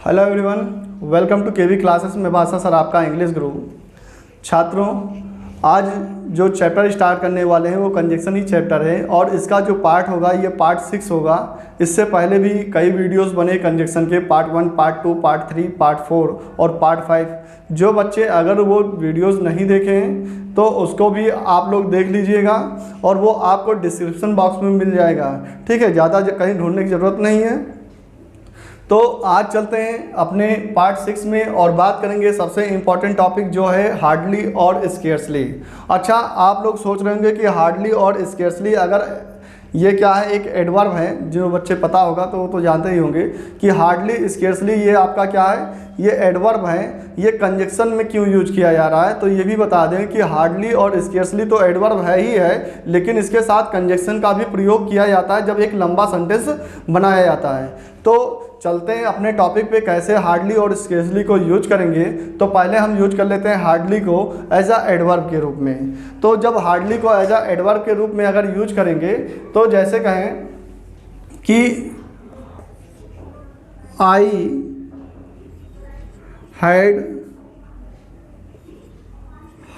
Hello everyone, welcome to KV classes में भाषा sir आपका इंग्लिश गुरु। छात्रों, आज जो चैप्टर स्टार्ट करने वाले हैं वो कंजक्शन ही चैप्टर है और इसका जो पार्ट होगा ये पार्ट 6 होगा। इससे पहले भी कई वीडियोस बने कंजक्शन के, पार्ट 1, पार्ट 2, पार्ट 3, पार्ट 4 और पार्ट 5। जो बच्चे अगर वो वीडियोस नहीं देखे हैं तो उसको भी आप लोग देख लीजिएगा और वो आपको डिस्क्रिप्शन बॉक्स में मिल जाएगा। ठीक है, ज़्यादा कहीं ढूंढने की ज़रूरत नहीं है। तो आज चलते हैं अपने पार्ट 6 में और बात करेंगे सबसे इम्पॉर्टेंट टॉपिक जो है हार्डली और स्केर्सली। अच्छा, आप लोग सोच रहे होंगे कि हार्डली और स्केर्सली अगर ये क्या है, एक एडवर्ब है। जो बच्चे पता होगा तो वो तो जानते ही होंगे कि हार्डली स्केर्सली ये आपका क्या है, ये एडवर्ब है। ये कंजक्शन में क्यों यूज किया जा रहा है तो ये भी बता दें कि हार्डली और स्केर्सली तो एडवर्ब है ही है, लेकिन इसके साथ कंजक्शन का भी प्रयोग किया जाता है जब एक लंबा सेंटेंस बनाया जाता है। तो चलते हैं अपने टॉपिक पे, कैसे हार्डली और स्केर्सली को यूज करेंगे। तो पहले हम यूज कर लेते हैं हार्डली को एज अ एडवर्ब के रूप में। तो जब हार्डली को एज अ एडवर्ब के रूप में अगर यूज करेंगे तो जैसे कहें कि I had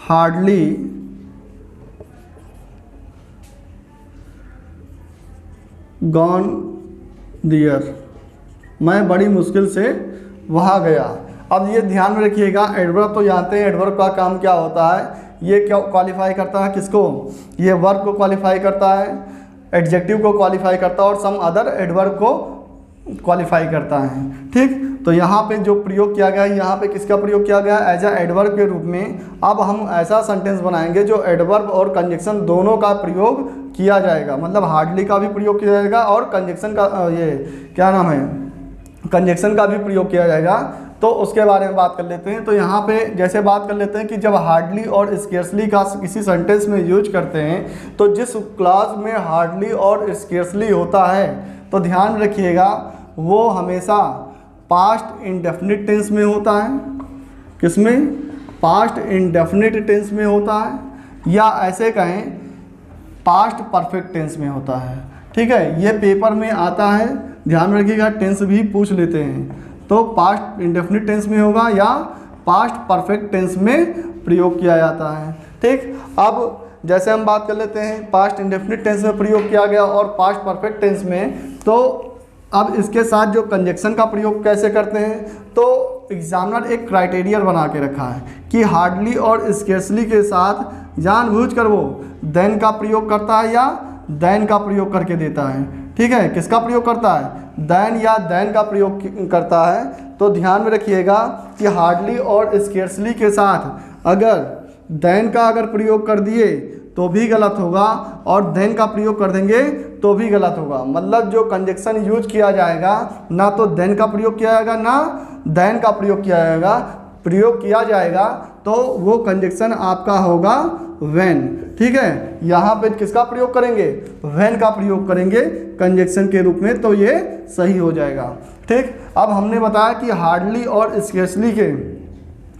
hardly gone there, मैं बड़ी मुश्किल से वहाँ गया। अब ये ध्यान में रखिएगा, एडवर्ब तो जानते हैं एडवर्ब का काम क्या होता है। ये क्या क्वालिफाई करता है, किसको? ये वर्ब को क्वालिफाई करता है, एडजेक्टिव को क्वालिफाई करता है और सम अदर एडवर्ब को क्वालिफाई करता है। ठीक, तो यहाँ पे जो प्रयोग किया गया है, यहाँ पे किसका प्रयोग किया गया है? एज अ एडवर्ब के रूप में। अब हम ऐसा सेंटेंस बनाएंगे जो एडवर्ब और कंजक्शन दोनों का प्रयोग किया जाएगा, मतलब हार्डली का भी प्रयोग किया जाएगा और कंजक्शन का ये क्या नाम है, कंजक्शन का भी प्रयोग किया जाएगा। तो उसके बारे में बात कर लेते हैं। तो यहाँ पे जैसे बात कर लेते हैं कि जब हार्डली और स्केर्सली का किसी सेंटेंस में यूज करते हैं तो जिस क्लॉज में हार्डली और स्केर्सली होता है तो ध्यान रखिएगा वो हमेशा पास्ट इंडेफिनिट टेंस में होता है। किसमें? पास्ट इंडेफिनिट टेंस में होता है, या ऐसे कहें पास्ट परफेक्ट टेंस में होता है। ठीक है, ये पेपर में आता है, ध्यान रखिएगा, टेंस भी पूछ लेते हैं। तो पास्ट इंडेफिनिट टेंस में होगा या पास्ट परफेक्ट टेंस में प्रयोग किया जाता है। ठीक, अब जैसे हम बात कर लेते हैं पास्ट इंडेफिनिट टेंस में प्रयोग किया गया और पास्ट परफेक्ट टेंस में, तो अब इसके साथ जो कंजक्शन का प्रयोग कैसे करते हैं, तो एग्जामिनर एक क्राइटेरिया बना के रखा है कि हार्डली और स्केर्सली के साथ जानबूझकर वो देन का प्रयोग करता है या देन का प्रयोग करके देता है। ठीक है, किसका प्रयोग करता है? देन या देन का प्रयोग करता है। तो ध्यान में रखिएगा कि हार्डली और स्केर्सली के साथ अगर देन का अगर प्रयोग कर दिए तो भी गलत होगा और देन का प्रयोग कर देंगे तो भी गलत होगा। मतलब जो कंजक्शन यूज किया जाएगा ना तो देन का प्रयोग किया जाएगा ना देन का प्रयोग किया जाएगा। प्रयोग किया जाएगा तो वो कंजक्शन आपका होगा व्हेन। ठीक है, यहाँ पे किसका प्रयोग करेंगे? व्हेन का प्रयोग करेंगे कंजक्शन के रूप में, तो ये सही हो जाएगा। ठीक, अब हमने बताया कि हार्डली और स्केर्सली के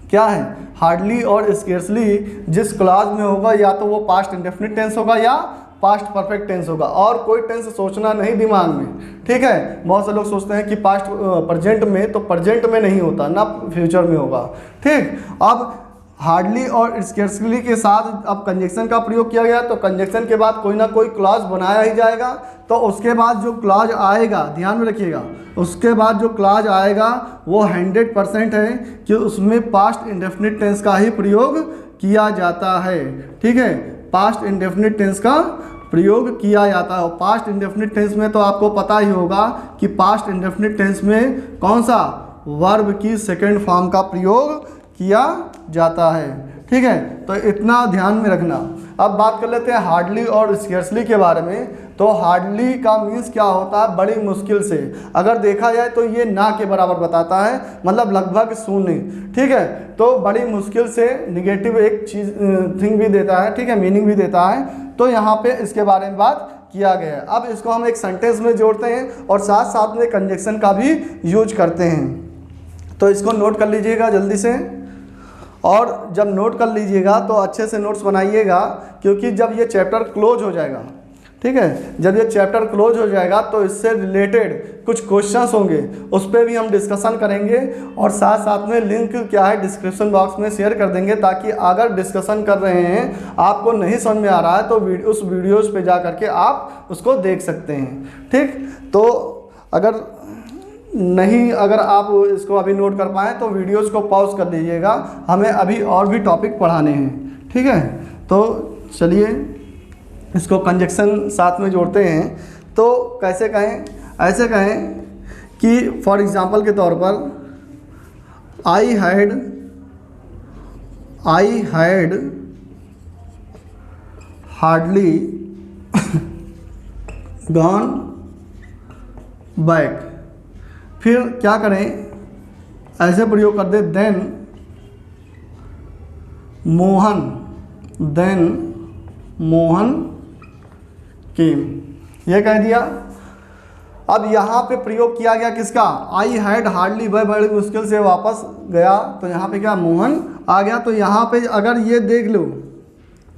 क्या है, हार्डली और स्केर्सली जिस क्लॉज में होगा या तो वो पास्ट इंडेफिनिट टेंस होगा या पास्ट परफेक्ट टेंस होगा, और कोई टेंस सोचना नहीं दिमाग में। ठीक है, बहुत से लोग सोचते हैं कि पास्ट प्रेजेंट में, तो प्रेजेंट में नहीं होता ना फ्यूचर में होगा। ठीक, अब हार्डली और स्केर्सली के साथ अब कंजक्शन का प्रयोग किया गया तो कंजक्शन के बाद कोई ना कोई क्लॉज बनाया ही जाएगा। तो उसके बाद जो क्लॉज आएगा, ध्यान में रखिएगा, उसके बाद जो क्लॉज आएगा वो 100% है कि उसमें पास्ट इंडेफिनिट टेंस का ही प्रयोग किया जाता है। ठीक है, पास्ट इंडेफिनिट टेंस का प्रयोग किया जाता है। पास्ट इंडेफिनिट टेंस में तो आपको पता ही होगा कि पास्ट इंडेफिनिट टेंस में कौन सा, वर्ब की सेकंड फॉर्म का प्रयोग किया जाता है। ठीक है, तो इतना ध्यान में रखना। अब बात कर लेते हैं हार्डली और स्केर्सली के बारे में। तो हार्डली का मीन्स क्या होता है? बड़ी मुश्किल से। अगर देखा जाए तो ये ना के बराबर बताता है, मतलब लगभग शून्य। ठीक है, तो बड़ी मुश्किल से निगेटिव एक चीज थिंग भी देता है। ठीक है, मीनिंग भी देता है। तो यहाँ पे इसके बारे में बात किया गया है। अब इसको हम एक सेंटेंस में जोड़ते हैं और साथ साथ में कंजक्शन का भी यूज करते हैं। तो इसको नोट कर लीजिएगा जल्दी से, और जब नोट कर लीजिएगा तो अच्छे से नोट्स बनाइएगा, क्योंकि जब ये चैप्टर क्लोज हो जाएगा, ठीक है। जब ये चैप्टर क्लोज हो जाएगा तो इससे रिलेटेड कुछ क्वेश्चंस होंगे, उस पर भी हम डिस्कशन करेंगे और साथ साथ में लिंक क्या है डिस्क्रिप्शन बॉक्स में शेयर कर देंगे, ताकि अगर डिस्कशन कर रहे हैं आपको नहीं समझ में आ रहा है तो उस वीडियोज़ पे जा करके आप उसको देख सकते हैं। ठीक, तो अगर आप इसको अभी नोट कर पाएँ तो वीडियोज़ को पॉज कर लीजिएगा, हमें अभी और भी टॉपिक पढ़ाने हैं। ठीक है, तो चलिए इसको कंजक्शन साथ में जोड़ते हैं। तो कैसे कहें, ऐसे कहें कि फॉर एग्जांपल के तौर पर आई हैड हार्डली गॉन बैक। फिर क्या करें, ऐसे प्रयोग कर दे देन मोहन केम, यह कह दिया। अब यहाँ पे प्रयोग किया गया किसका, आई हैड हार्डली, वह बड़ी मुश्किल से वापस गया, तो यहाँ पे क्या मोहन आ गया। तो यहाँ पे अगर ये देख लो,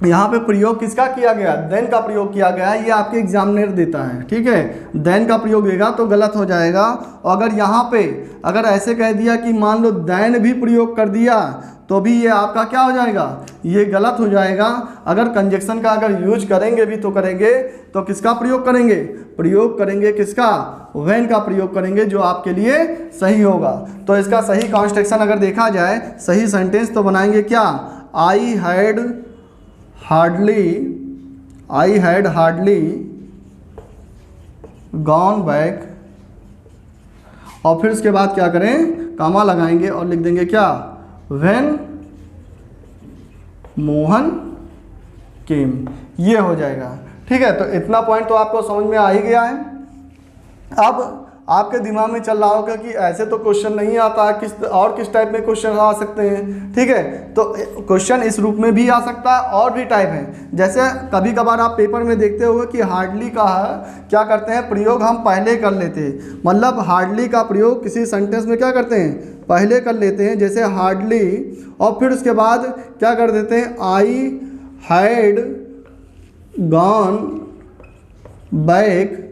यहाँ पे प्रयोग किसका किया गया, देन का प्रयोग किया गया है, ये आपके एग्जामिनर देता है। ठीक है, देन का प्रयोग देगा तो गलत हो जाएगा। और अगर यहाँ पे अगर ऐसे कह दिया कि मान लो देन भी प्रयोग कर दिया तो भी ये आपका क्या हो जाएगा, ये गलत हो जाएगा। अगर कंजक्शन का अगर यूज करेंगे भी तो करेंगे तो किसका प्रयोग करेंगे, प्रयोग करेंगे किसका, व्हेन का प्रयोग करेंगे, जो आपके लिए सही होगा। तो इसका सही कॉन्स्ट्रक्शन अगर देखा जाए, सही सेंटेंस तो बनाएंगे क्या, आई हैड हार्डली गॉन बैक, और फिर उसके बाद क्या करें, कामा लगाएंगे और लिख देंगे क्या, व्हेन मोहन केम, ये हो जाएगा। ठीक है, तो इतना पॉइंट तो आपको समझ में आ ही गया है। अब आपके दिमाग में चल रहा होगा कि ऐसे तो क्वेश्चन नहीं आता, किस टाइप में क्वेश्चन आ सकते हैं। ठीक है, तो क्वेश्चन इस रूप में भी आ सकता है और भी टाइप है। जैसे कभी कभार आप पेपर में देखते होंगे कि हार्डली का क्या करते हैं, प्रयोग हम पहले कर लेते हैं, मतलब हार्डली का प्रयोग किसी सेंटेंस में क्या करते हैं, पहले कर लेते हैं। जैसे हार्डली, और फिर उसके बाद क्या कर देते हैं, आई हैड गॉन बैक,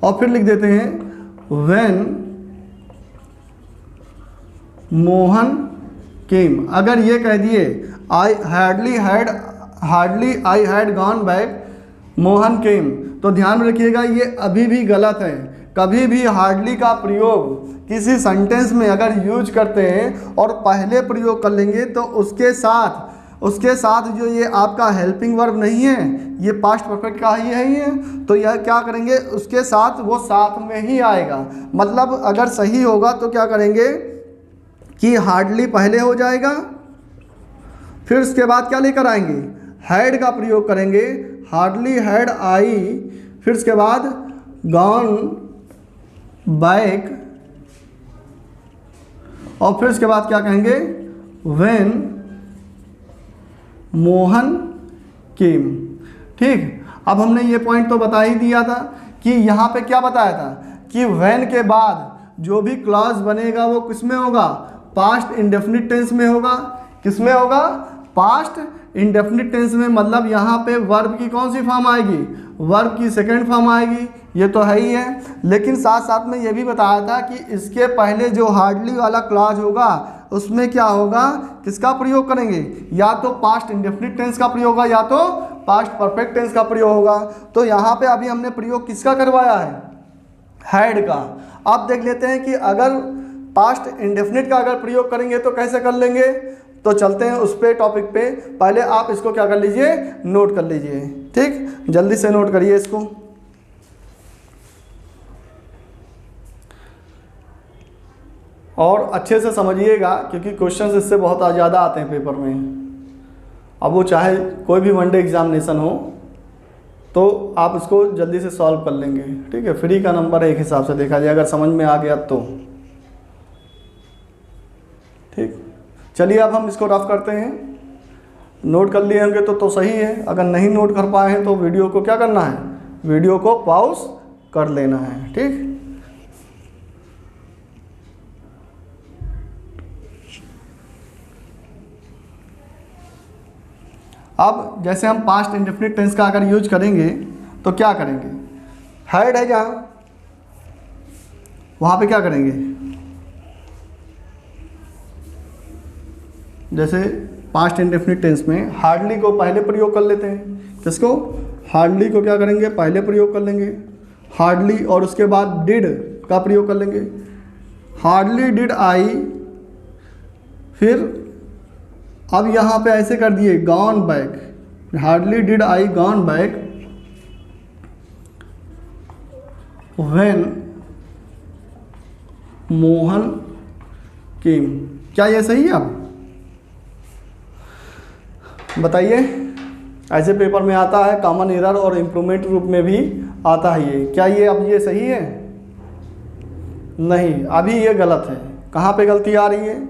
और फिर लिख देते हैं व्हेन मोहन केम। अगर ये कह दिए I had gone back Mohan came, तो ध्यान रखिएगा ये अभी भी गलत है। कभी भी हार्डली का प्रयोग किसी सेंटेंस में अगर यूज करते हैं और पहले प्रयोग कर लेंगे तो उसके साथ जो ये आपका हेल्पिंग वर्ब नहीं है, ये पास्ट परफेक्ट का ही है, तो यह क्या करेंगे, उसके साथ वो साथ में ही आएगा। मतलब अगर सही होगा तो क्या करेंगे कि हार्डली पहले हो जाएगा, फिर उसके बाद क्या लेकर आएंगे, हैड का प्रयोग करेंगे, हार्डली हैड आई, फिर उसके बाद गॉन बैक, और फिर उसके बाद क्या कहेंगे, व्हेन मोहन केम। ठीक, अब हमने ये पॉइंट तो बता ही दिया था कि यहाँ पे क्या बताया था कि व्हेन के बाद जो भी क्लॉज बनेगा वो किस में होगा, पास्ट इंडेफिनिट टेंस में होगा। किस में होगा, पास्ट इंडेफिनिट टेंस में। मतलब यहाँ पे वर्ब की कौन सी फॉर्म आएगी, वर्ब की सेकंड फॉर्म आएगी, ये तो है ही है। लेकिन साथ साथ में ये भी बताया था कि इसके पहले जो हार्डली वाला क्लॉज होगा उसमें क्या होगा, किसका प्रयोग करेंगे, या तो पास्ट इंडेफिनिट टेंस का प्रयोग होगा या तो पास्ट परफेक्ट टेंस का प्रयोग होगा। तो यहाँ पे अभी हमने प्रयोग किसका करवाया है, हैड का। अब देख लेते हैं कि अगर पास्ट इंडेफिनिट का अगर प्रयोग करेंगे तो कैसे कर लेंगे। तो चलते हैं उस पे टॉपिक पे, पहले आप इसको क्या कर लीजिए, नोट कर लीजिए। ठीक, जल्दी से नोट करिए इसको। और अच्छे से समझिएगा क्योंकि क्वेश्चंस इससे बहुत ज़्यादा आते हैं पेपर में। अब वो चाहे कोई भी वनडे एग्जामिनेशन हो तो आप इसको जल्दी से सॉल्व कर लेंगे। ठीक है, फ्री का नंबर है एक हिसाब से देखा जाए, अगर समझ में आ गया तो। ठीक, चलिए अब हम इसको रफ करते हैं। नोट कर लिए होंगे तो सही है, अगर नहीं नोट कर पाए हैं तो वीडियो को क्या करना है, वीडियो को पॉज कर लेना है। ठीक, अब जैसे हम पास्ट इंडेफिनिट टेंस का अगर यूज करेंगे तो क्या करेंगे, हैड है जहाँ वहाँ पे क्या करेंगे, जैसे पास्ट इंडेफिनिट टेंस में हार्डली को पहले प्रयोग कर लेते हैं। किसको, हार्डली को क्या करेंगे, पहले प्रयोग कर लेंगे हार्डली, और उसके बाद डिड का प्रयोग कर लेंगे। हार्डली डिड आई, फिर अब यहाँ पे ऐसे कर दिए gone back, hardly did I gone back when Mohan came. क्या ये सही है? अब बताइए, ऐसे पेपर में आता है, कॉमन एरर और इम्प्रूवमेंट रूप में भी आता है ये। क्या ये अब ये सही है? नहीं, अभी ये गलत है। कहाँ पे गलती आ रही है?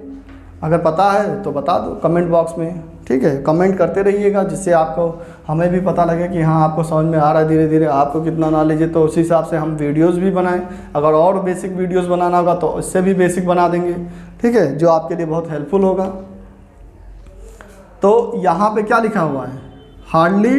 अगर पता है तो बता दो कमेंट बॉक्स में, ठीक है। कमेंट करते रहिएगा जिससे आपको, हमें भी पता लगे कि हाँ आपको समझ में आ रहा है, धीरे धीरे आपको कितना नॉलेज है, तो उसी हिसाब से हम वीडियोस भी बनाएं। अगर और बेसिक वीडियोस बनाना होगा तो इससे भी बेसिक बना देंगे, ठीक है, जो आपके लिए बहुत हेल्पफुल होगा। तो यहाँ पे क्या लिखा हुआ है, हार्डली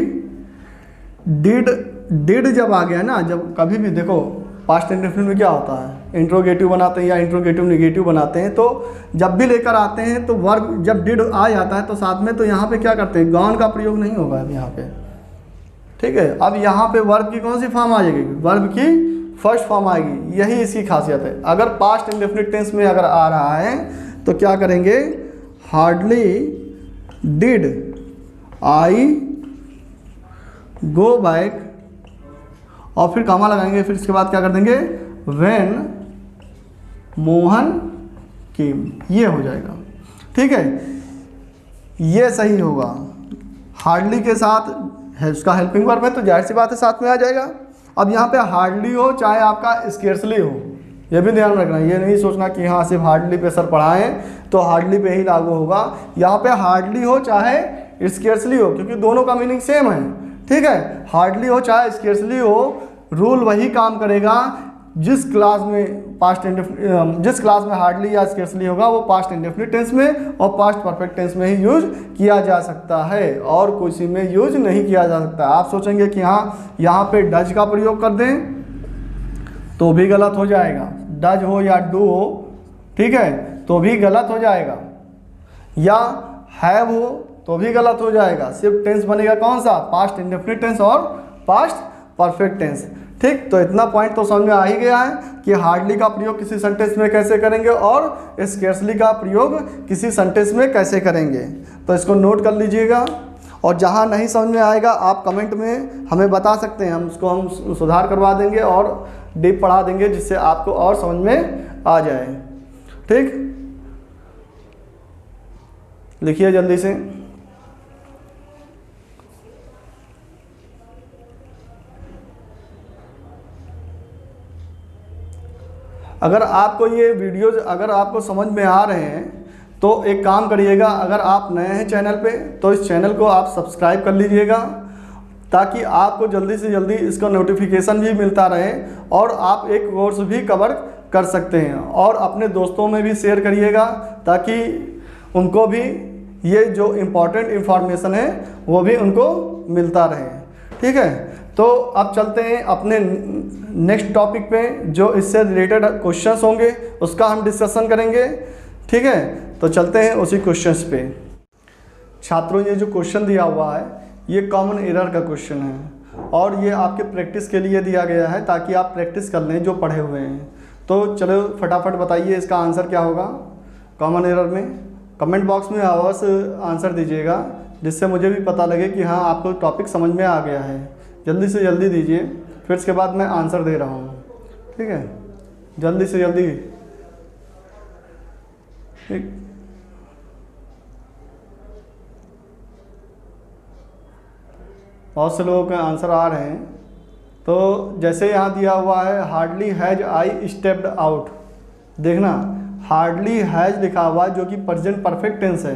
डिड जब आ गया ना, जब कभी भी देखो पास्ट इंडेफिनिट में क्या होता है, इंट्रोगेटिव बनाते हैं या इंट्रोगेटिव नेगेटिव बनाते हैं, तो जब भी लेकर आते हैं तो वर्ब जब डिड आ जाता है तो साथ में, तो यहाँ पे क्या करते हैं, गॉन का प्रयोग नहीं होगा अब यहाँ पे, ठीक है। अब यहाँ पे वर्ब की कौन सी फॉर्म आ जाएगी, वर्ब की फर्स्ट फॉर्म आएगी, यही इसकी खासियत है। अगर पास्ट इंडेफिनिट टेंस में अगर आ रहा है तो क्या करेंगे, hardly did I go back, और फिर कॉमा लगाएंगे, फिर इसके बाद क्या कर देंगे, व्हेन मोहन केम, ये हो जाएगा, ठीक है। ये सही होगा। हार्डली के साथ है उसका हेल्पिंग वर्ब है तो जाहिर सी बात है साथ में आ जाएगा। अब यहाँ पे हार्डली हो चाहे आपका स्केर्सली हो, ये भी ध्यान रखना, ये नहीं सोचना कि हाँ सिर्फ हार्डली पे सर पढ़ाएं तो हार्डली पे ही लागू होगा। यहाँ पे हार्डली हो चाहे स्केर्सली हो, क्योंकि दोनों का मीनिंग सेम है, ठीक है। हार्डली हो चाहे स्केर्सली हो, रूल वही काम करेगा। जिस क्लास में जिस क्लास में हार्डली या स्केर्सली होगा वो पास्ट इंडेफिनिट टेंस में और पास्ट परफेक्ट टेंस में ही यूज किया जा सकता है, और किसी में यूज नहीं किया जा सकता। आप सोचेंगे कि हाँ यहाँ पे डज का प्रयोग कर दें तो भी गलत हो जाएगा, डज हो या डू हो, ठीक है, तो भी गलत हो जाएगा, या हैव हो तो भी गलत हो जाएगा। सिर्फ टेंस बनेगा कौन सा, पास्ट इंडेफिनिट टेंस और पास्ट परफेक्ट टेंस, ठीक। तो इतना पॉइंट तो समझ में आ ही गया है कि हार्डली का प्रयोग किसी सेंटेंस में कैसे करेंगे और स्केर्सली का प्रयोग किसी सेंटेंस में कैसे करेंगे, तो इसको नोट कर लीजिएगा। और जहाँ नहीं समझ में आएगा आप कमेंट में हमें बता सकते हैं, हम उसको हम सुधार करवा देंगे और डीप पढ़ा देंगे जिससे आपको और समझ में आ जाए, ठीक। लिखिए जल्दी से। अगर आपको ये वीडियोज़ अगर आपको समझ में आ रहे हैं तो एक काम करिएगा, अगर आप नए हैं चैनल पे तो इस चैनल को आप सब्सक्राइब कर लीजिएगा ताकि आपको जल्दी से जल्दी इसका नोटिफिकेशन भी मिलता रहे और आप एक कोर्स भी कवर कर सकते हैं। और अपने दोस्तों में भी शेयर करिएगा ताकि उनको भी ये जो इम्पोर्टेंट इन्फॉर्मेशन है वो भी उनको मिलता रहे, ठीक है। तो अब चलते हैं अपने नेक्स्ट टॉपिक पे, जो इससे रिलेटेड क्वेश्चंस होंगे उसका हम डिस्कशन करेंगे, ठीक है। तो चलते हैं उसी क्वेश्चंस पे। छात्रों, ये जो क्वेश्चन दिया हुआ है ये कॉमन एरर का क्वेश्चन है और ये आपके प्रैक्टिस के लिए दिया गया है ताकि आप प्रैक्टिस कर लें जो पढ़े हुए हैं। तो चलो फटाफट बताइए इसका आंसर क्या होगा कॉमन एरर में। कमेंट बॉक्स में अवश्य आंसर दीजिएगा जिससे मुझे भी पता लगे कि हाँ आपको टॉपिक समझ में आ गया है। जल्दी से जल्दी दीजिए, फिर इसके बाद मैं आंसर दे रहा हूँ, ठीक है। जल्दी से जल्दी, ठीक। बहुत से लोगों के आंसर आ रहे हैं। तो जैसे यहाँ दिया हुआ है hardly has I stepped out, देखना हार्डली हैज लिखा हुआ जो कि प्रेजेंट परफेक्ट टेंस है।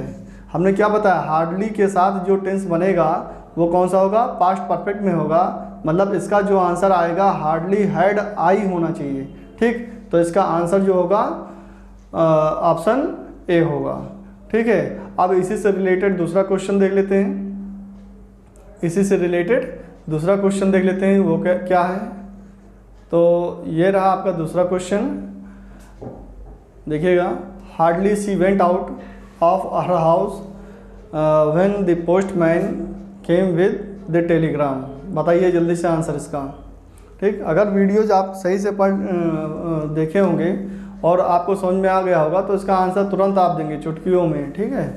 हमने क्या बताया, हार्डली के साथ जो टेंस बनेगा वो कौन सा होगा, पास्ट परफेक्ट में होगा। मतलब इसका जो आंसर आएगा हार्डली हैड आई होना चाहिए, ठीक। तो इसका आंसर जो होगा ऑप्शन ए होगा, ठीक है। अब इसी से रिलेटेड दूसरा क्वेश्चन देख लेते हैं। इसी से रिलेटेड दूसरा क्वेश्चन देख लेते हैं वो क्या क्या है। तो ये रहा आपका दूसरा क्वेश्चन, देखिएगा। Hardly see went out of her house when the postman came with the Telegram. बताइए जल्दी से आंसर इसका। ठीक, अगर वीडियोज आप सही से देखे होंगे और आपको समझ में आ गया होगा तो इसका आंसर तुरंत आप देंगे चुटकियों में। ठीक है,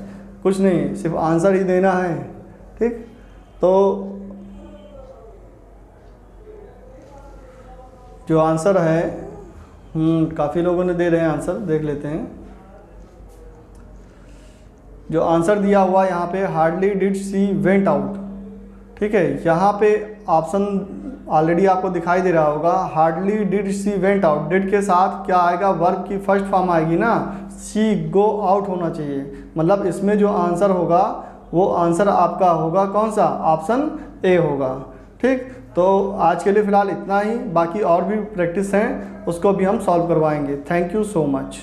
कुछ नहीं, सिर्फ आंसर ही देना है। ठीक, तो जो आंसर है काफ़ी लोगों ने दे रहे हैं आंसर, देख लेते हैं। जो आंसर दिया हुआ यहाँ पे hardly did she went out. ठीक है, यहाँ पे ऑप्शन ऑलरेडी आपको दिखाई दे रहा होगा, hardly did she went out. Did के साथ क्या आएगा, वर्ब की फर्स्ट फॉर्म आएगी ना, सी गो आउट होना चाहिए। मतलब इसमें जो आंसर होगा वो आंसर आपका होगा कौन सा, ऑप्शन ए होगा। ठीक, तो आज के लिए फ़िलहाल इतना ही, बाकी और भी प्रैक्टिस हैं उसको भी हम सॉल्व करवाएंगे। Thank you so much.